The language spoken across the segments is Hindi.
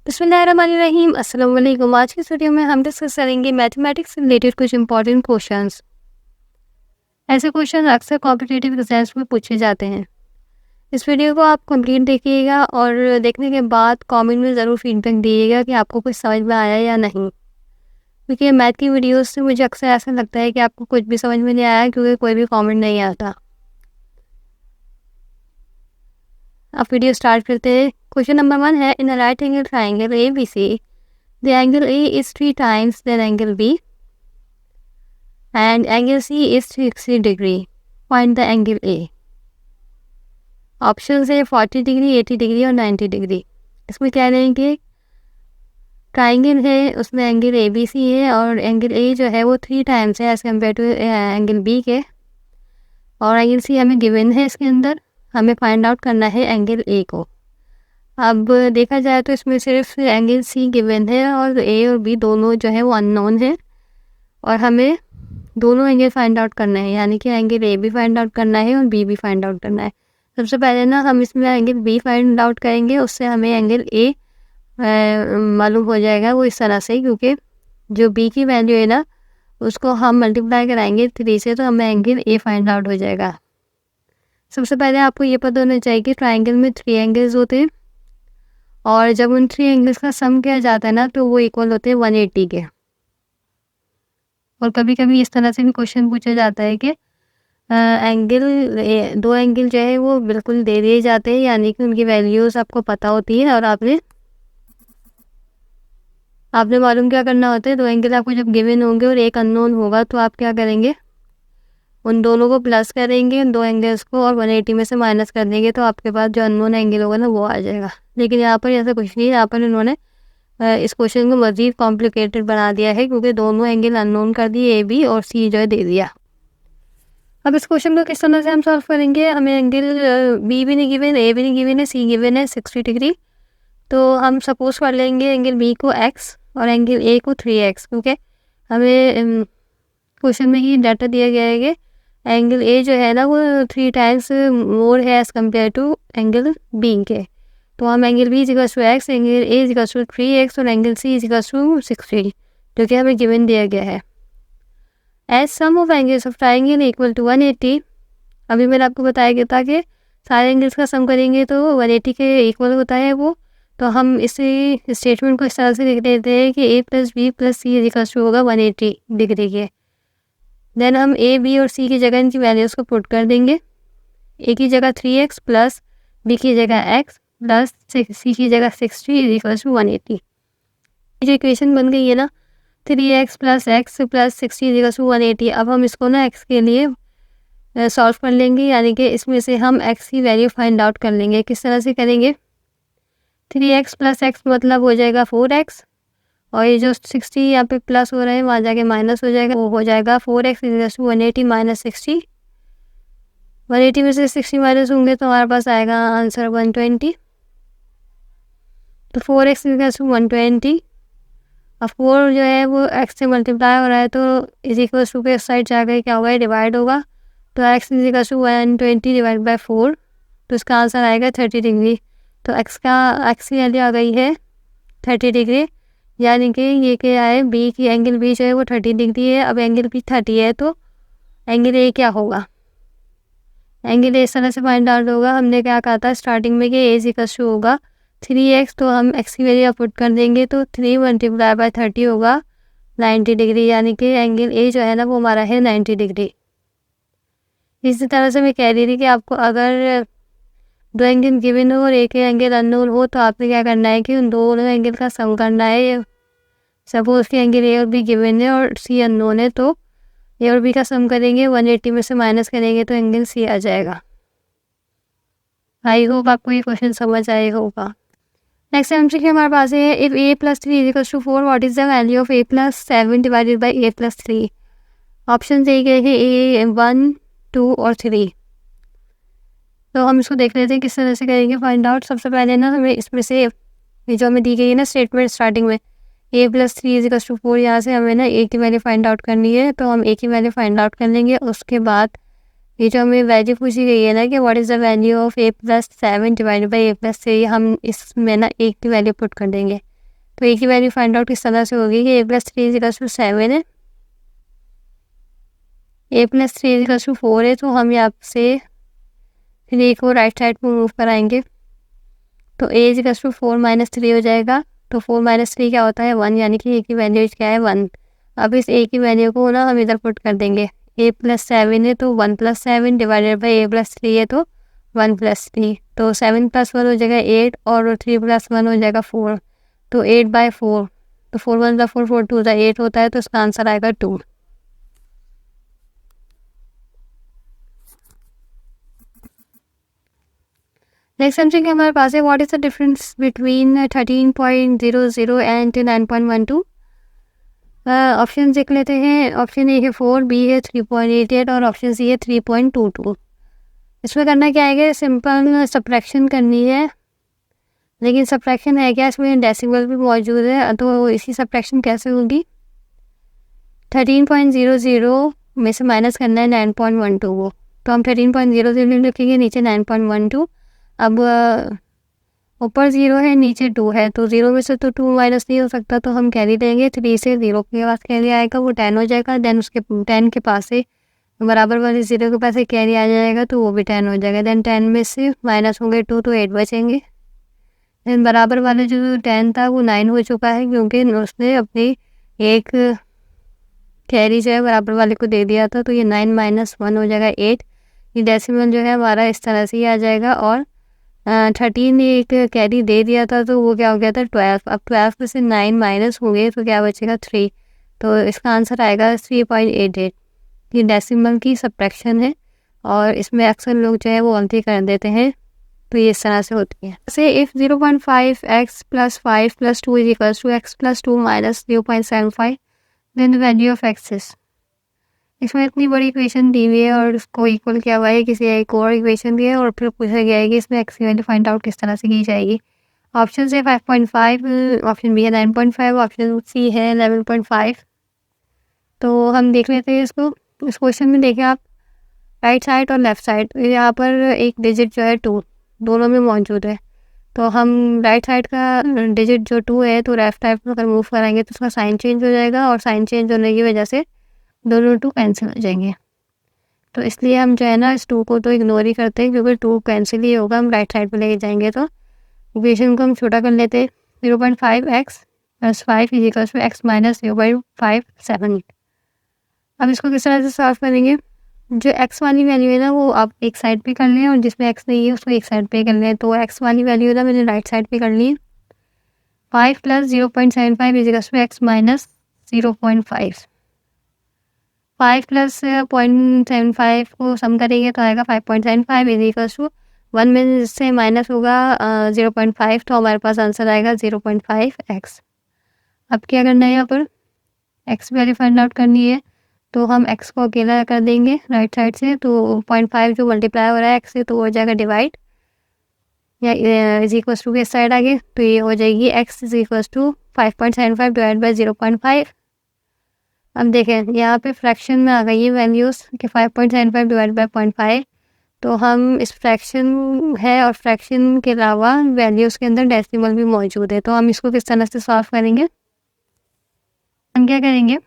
बिस्मिल्लाहिर्रहमानिर्रहीम। अस्सलाम वालेकुम। आज की इस वीडियो में हम डिस्कस करेंगे मैथमेटिक्स से रिलेटेड कुछ इंपॉर्टेंट क्वेश्चंस। ऐसे क्वेश्चन अक्सर कॉम्पिटिटिव एग्जाम्स में पूछे जाते हैं। इस वीडियो को आप कंप्लीट देखिएगा और देखने के बाद कमेंट में ज़रूर फीडबैक दीजिएगा कि आपको कुछ समझ में आया या नहीं, क्योंकि मैथ की वीडियोस से मुझे अक्सर ऐसा लगता है कि आपको कुछ भी समझ में नहीं आया क्योंकि कोई भी कॉमेंट नहीं आता। अब वीडियो स्टार्ट करते हैं। क्वेश्चन नंबर 1 है, in a right angle triangle A B C the angle A is 3 times the angle B and angle C is 60 degree. Find the angle A. Option है 40 डिग्री, 80 डिग्री और 90 डिग्री। इसमें क्या रहेंगे, ट्राइंगल है, उसमें एंगल ए बी सी है और एंगल ए जो है वो 3 टाइम्स है as compare to angle B के, और एंगल सी हमें गिवन है। इसके अंदर हमें फाइंड आउट करना है एंगल ए को। अब देखा जाए तो इसमें सिर्फ एंगल सी गिवन है और ए और बी दोनों जो है वो अननोन है, और हमें दोनों एंगल फाइंड आउट करना है, यानी कि एंगल ए भी फाइंड आउट करना है और बी भी फाइंड आउट करना है। सबसे पहले ना हम इसमें एंगल बी फाइंड आउट करेंगे, उससे हमें एंगल ए मालूम हो जाएगा। वो इस तरह से, क्योंकि जो बी की वैल्यू है ना उसको हम मल्टीप्लाई कराएंगे 3 से, तो हमें एंगल ए फाइंड आउट हो जाएगा। सबसे पहले आपको ये पता होना चाहिए कि ट्राइंगल में 3 एंगल्स होते हैं, और जब उन 3 एंगल्स का सम किया जाता है ना तो वो इक्वल होते हैं 180 के। और कभी कभी इस तरह से भी क्वेश्चन पूछा जाता है कि दो एंगल जो है वो बिल्कुल दे दिए जाते हैं, यानी कि उनकी वैल्यूज़ आपको पता होती है और आपने मालूम क्या करना होता है। दो एंगल आपको जब गिवन होंगे और एक अननोन होगा तो आप क्या करेंगे, उन दोनों को प्लस करेंगे, उन दो एंगल्स को, और 180 में से माइनस कर देंगे तो आपके पास जो अननोन एंगल होगा ना वो आ जाएगा। लेकिन यहाँ पर ऐसा कुछ नहीं है, यहाँ पर इन्होंने इस क्वेश्चन को मज़ीद कॉम्प्लिकेटेड बना दिया है, क्योंकि दोनों एंगल अननोन कर दिए, ए बी और सी जो है दे दिया। अब इस क्वेश्चन को किस तरह से हम सॉल्व करेंगे, हमें एंगल बी भी नहीं गिवन, ए भी नहीं गिवन है, सी गिवन है 60 डिग्री। तो हम सपोज कर लेंगे एंगल बी को x और एंगल ए को 3x, क्योंकि हमें क्वेश्चन में ही डाटा दिया गया है कि एंगल ए जो है ना वो 3 टाइम्स मोर है as compare to angle B के। तो हम angle B equals to x, angle A equals to 3x और एंगल सी इजिकल्स टू 60, जो कि हमें गिवन दिया गया है। As sum of angles of triangle equal to 180, अभी मैंने आपको बताया गया था कि सारे एंगल्स का सम करेंगे तो 180 के इक्वल होता है वो। तो हम इस स्टेटमेंट को इस तरह से लिख देते हैं कि A plus B plus C equals to होगा 180 डिग्री के। देन हम ए बी और सी की जगह इनकी वैल्यूज़ को पुट कर देंगे। ए की जगह 3x प्लस बी की जगह x प्लस सी की जगह 60 इजिकल्स टू 180। जो इक्वेशन बन गई है ना 3x plus x plus 60 equals to 180। अब हम इसको ना x के लिए सॉल्व कर लेंगे, यानी कि इसमें से हम x की वैल्यू फाइंड आउट कर लेंगे। किस तरह से करेंगे, 3x प्लस एक्स मतलब हो जाएगा 4x, और ये जो 60 यहाँ पे प्लस हो रहे हैं वहाँ जाके माइनस हो जाएगा, वो हो जाएगा 4x इजिकल्स टू 180 माइनस 60। 180 में से 60 माइनस होंगे तो हमारे पास आएगा आंसर 120। तो 4x इजिकल्स टू 120, अब 4 जो है वो x से मल्टीप्लाई हो रहा है तो इजिकल्स टू के साइड जाकर क्या होगा, डिवाइड होगा। तो x equals to 120 divide by 4, तो इसका आंसर आएगा 30 डिग्री। तो x की वैल्यू आ गई है 30 डिग्री, यानी कि ये क्या है, b की एंगल b जो है वो 30 डिग्री है। अब एंगल b 30 है तो एंगल a क्या होगा, एंगल इस तरह से फाइंड आउट होगा। हमने क्या कहा था स्टार्टिंग में कि a इजिकल्स टू होगा 3x, तो हम x की वैल्यू पुट कर देंगे तो 3 मल्टीप्लाई बाई 30 होगा 90 डिग्री, यानी कि एंगल ए जो है ना वो हमारा है 90 डिग्री। इसी तरह से मैं कह रही थी कि आपको अगर दो एंगल गिवन हो और एक एंगल अननोन हो तो आपने क्या करना है कि उन दोनों एंगल का सम करना है। सपोज कि एंगल ए और बी गिवन है और सी अननोन है, तो ए और बी का सम करेंगे, 180 में से माइनस करेंगे तो एंगल सी आ जाएगा। आई होप आपको ये क्वेश्चन समझ आएगा होगा। नेक्स्ट एमसीक्यू हमारे पास है, if a plus 3 equals to 4 what is the value of a plus 7 divided by a plus 3। Option दिए गए हैं ए 1 2 और 3। तो हम इसको देख लेते हैं किस तरह से करेंगे फाइंड आउट। सबसे पहले ना हमें इसमें से ये जो हमें दी गई है ना स्टेटमेंट स्टार्टिंग में ए प्लस 3 इजिकल्स टू 4, यहाँ से हमें ना ए की वैल्यू फाइंड आउट करनी है, तो हम ए की वैल्यू फाइंड आउट कर लेंगे। उसके बाद ये जो हमें वैल्यू पूछी गई है ना कि what is the value of a plus 7 divided by a plus 3, हम इसमें ना ए की वैल्यू पुट कर देंगे। तो ए की वैल्यू फाइंड आउट किस तरह से होगी कि a+3 = 7 है, a+3 = 4 है, तो हम यहाँ से 3 को राइट साइड पर मूव कराएंगे तो a = 4 - 3 हो जाएगा। तो 4 - 3 क्या होता है 1, यानी कि a की वैल्यू क्या है 1। अब इस a की वैल्यू को ना हम इधर पुट कर देंगे, a+7 है तो 1 + 7 डिवाइडेड बाई a+3 है तो 1 + 3, तो 7 + 1 हो जाएगा 8 और 3 + 1 हो जाएगा 4, तो 8/4, तो 4 1 + 4 4 2 8 होता है, तो इसका आंसर आएगा 2। नेक्स्ट समथिंग हमारे पास है, what is the difference between 13.00 and 9.12। Option देख लेते हैं। ऑप्शन ए है 4, बी है 3.88 और ऑप्शन सी है 3.22। इसमें करना क्या है, सिंपल सब्ट्रैक्शन करनी है, लेकिन सब्ट्रैक्शन है क्या, इसमें डेसिमल भी मौजूद है, तो इसी सब्ट्रैक्शन कैसे होगी। 13.00 में से माइनस करना है 9.12 को, तो हम 13.00 लिखेंगे, नीचे 9.12। अब ऊपर 0 है, नीचे 2 है, तो 0 में से तो 2 माइनस नहीं हो सकता, तो हम कैरी लेंगे। 3 से 0 के पास कैरी आएगा, वो 10 हो जाएगा। देन उसके 10 के पास से बराबर वाले 0 के पास से कैरी आ जाएगा, तो वो भी 10 हो जाएगा। देन 10 में से माइनस होंगे 2, तो 8 बचेंगे। देन बराबर वाले जो 10 था वो 9 हो चुका है, क्योंकि उसने अपनी एक कैरी जो है बराबर वाले को दे दिया था, तो ये 9 - 1 हो जाएगा 8। ये डेसिमल जो है हमारा इस तरह से ही आ जाएगा। और 13 एक कैरी दे दिया था, तो वो क्या हो गया था 12। अब 12 में से 9 माइनस हो गए, तो क्या बचेगा 3, तो इसका आंसर आएगा 3.88। ये डेसिमल की सब्ट्रैक्शन है, और इसमें अक्सर लोग जो है वो गलती कर देते हैं, तो ये इस तरह से होती है। जैसे if 0.5x + 5 + 2 = x + 2 - 0.75, then the value of x is. इसमें इतनी बड़ी इक्वेशन दी हुई है और उसको इक्वल किया हुआ है किसी एक और इक्वेशन दी है, और फिर पूछा गया है कि इसमें x की वैल्यू फाइंड आउट किस तरह से की जाएगी। ऑप्शन है 5.5, ऑप्शन बी है 9.5, ऑप्शन सी है 11.5। तो हम देख लेते हैं इसको। इस क्वेश्चन में देखिए आप, राइट साइड और लेफ्ट साइड, यहाँ पर एक डिजिट जो है 2 दोनों में मौजूद है, तो हम राइट साइड का डिजिट जो 2 है तो लेफ्ट साइड पर अगर मूव कराएंगे तो उसका साइन चेंज हो जाएगा, और साइन चेंज होने की वजह से दोनों 2 कैंसिल हो जाएंगे। तो इसलिए हम जो है ना इस 2 को तो इग्नोर ही करते हैं, क्योंकि 2 कैंसिल ही होगा, हम राइट साइड पर लेके जाएंगे। तो इक्वेशन को हम छोटा कर लेते हैं। 0.5x + 5 = x - 0.57। अब इसको किस तरह से सॉल्व करेंगे। जो x वाली वैल्यू है ना वो आप एक साइड पे कर लें, और जिसमें x नहीं है उसको एक साइड पे कर लें। तो x वाली वैल्यू ना मैंने राइट साइड पे कर ली है। 5 + 0.75 = x - 0.5। 5 + 0.75 को सम करेंगे तो आएगा 5.75 = 1 में से माइनस होगा 0.5, तो हमारे पास आंसर आएगा 0.5x। अब क्या करना है, यहाँ पर x वैल्यू फाइंड आउट करनी है, तो हम x को अकेला कर देंगे राइट साइड से, तो 0.5 जो मल्टीप्लाई हो रहा है x से तो हो जाएगा डिवाइड, या = के साइड आगे, तो ये हो जाएगी x = 5.75 डिवाइड बाई 0.5। अब देखें यहाँ पे फ्रैक्शन में आ गई है वैल्यूज़ कि 5.75 डिवाइड बाई 0.5, तो हम इस फ्रैक्शन है और फ्रैक्शन के अलावा वैल्यूज़ के अंदर डेसिमल भी मौजूद है। तो हम इसको किस तरह से सॉल्व करेंगे, हम क्या करेंगे,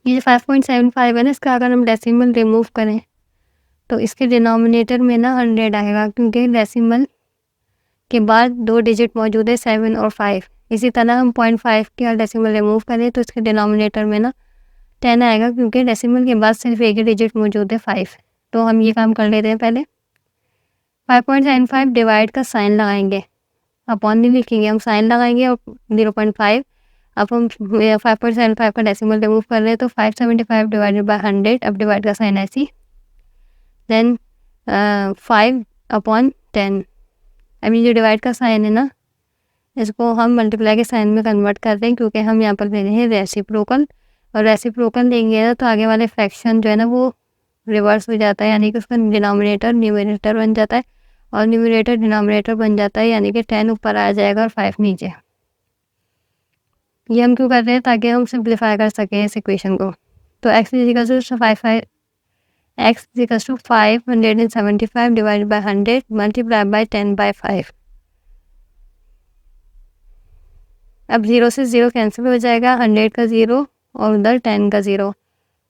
ये जो 5.75 है ना, इसका अगर हम डेसिमल रिमूव करें तो इसके डिनोमिनेटर में ना 100 आएगा, क्योंकि डेसिमल के बाद 2 डिजिट मौजूद है 7 और 5। इसी तरह हम 0.5 के डेसिमल रिमूव करें तो इसके डिनोमिनेटर में ना 10 आएगा, क्योंकि डेसिमल के बाद सिर्फ एक ही डिजिट मौजूद है 5। तो हम ये काम कर लेते हैं। पहले 5.75 डिवाइड का साइन लगाएंगे, अपॉन नहीं लिखेंगे, हम साइन लगाएंगे, और 0.5। अब हम 5.75 का डेसिमल रिमूव कर रहे हैं, तो 575 डिवाइडेड बाई 100। अब डिवाइड का साइन ऐसी, देन 5/10। अभी जो डिवाइड का साइन है ना, इसको हम मल्टीप्लाई के साइन में कन्वर्ट कर दें, क्योंकि हम यहाँ पर ले रहे हैं रेसिप्रोकल, और रेसिप्रोकल देंगे ना तो आगे वाले फ्रैक्शन जो है ना वो रिवर्स हो जाता है, यानी कि उसका डिनोमिनेटर न्यूमरेटर बन जाता है, और न्यूमरेटर डिनोमिनेटर बन जाता है, यानी कि 10 ऊपर आ जाएगा और 5 नीचे। ये हम क्यों कर रहे हैं, ताकि हम सिंप्लीफाई कर सकें इस इक्वेशन को। तो x = 575 divided by 100 multiply by 10/5। अब 0 से 0 कैंसिल हो जाएगा, 100 का 0 और उधर 10 का 0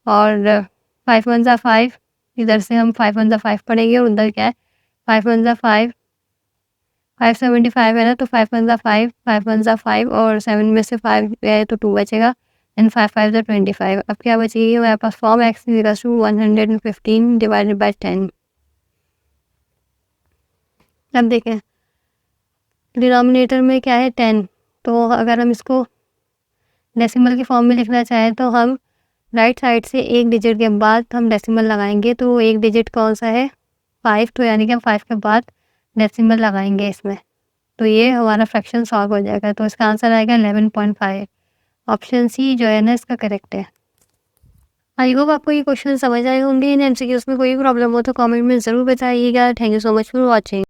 और 5 1 ज़ा 5, इधर से हम 5 1 ज़ा 5 पढ़ेंगे और उधर क्या है 5 1 ज़ा 5, 575 है ना, तो 5 1 ज़ा 5, 5 1 ज़ा 5 और 7 में से 5 गए तो 2 बचेगा एंड 5 5 ज़ा 25। अब क्या बचेगी हमारे पास form x equals to 115 divided by 10। अब देखें डिनोमिनेटर में क्या है 10, तो अगर हम इसको डेसिमल के फॉर्म में लिखना चाहें तो हम राइट साइड से एक डिजिट के बाद हम डेसिमल लगाएंगे, तो एक डिजिट कौन सा है 5, तो यानी कि हम 5 के बाद डेसिमल लगाएंगे इसमें, तो ये हमारा फ्रैक्शन सॉल्व हो जाएगा। तो इसका आंसर आएगा 11.5। ऑप्शन सी जो है ना इसका करेक्ट है। आई होप आपको ये क्वेश्चन समझ आए होंगे। इन एमसीक्यूज में कोई प्रॉब्लम हो तो कमेंट में ज़रूर बताइएगा। Thank you so much for watching.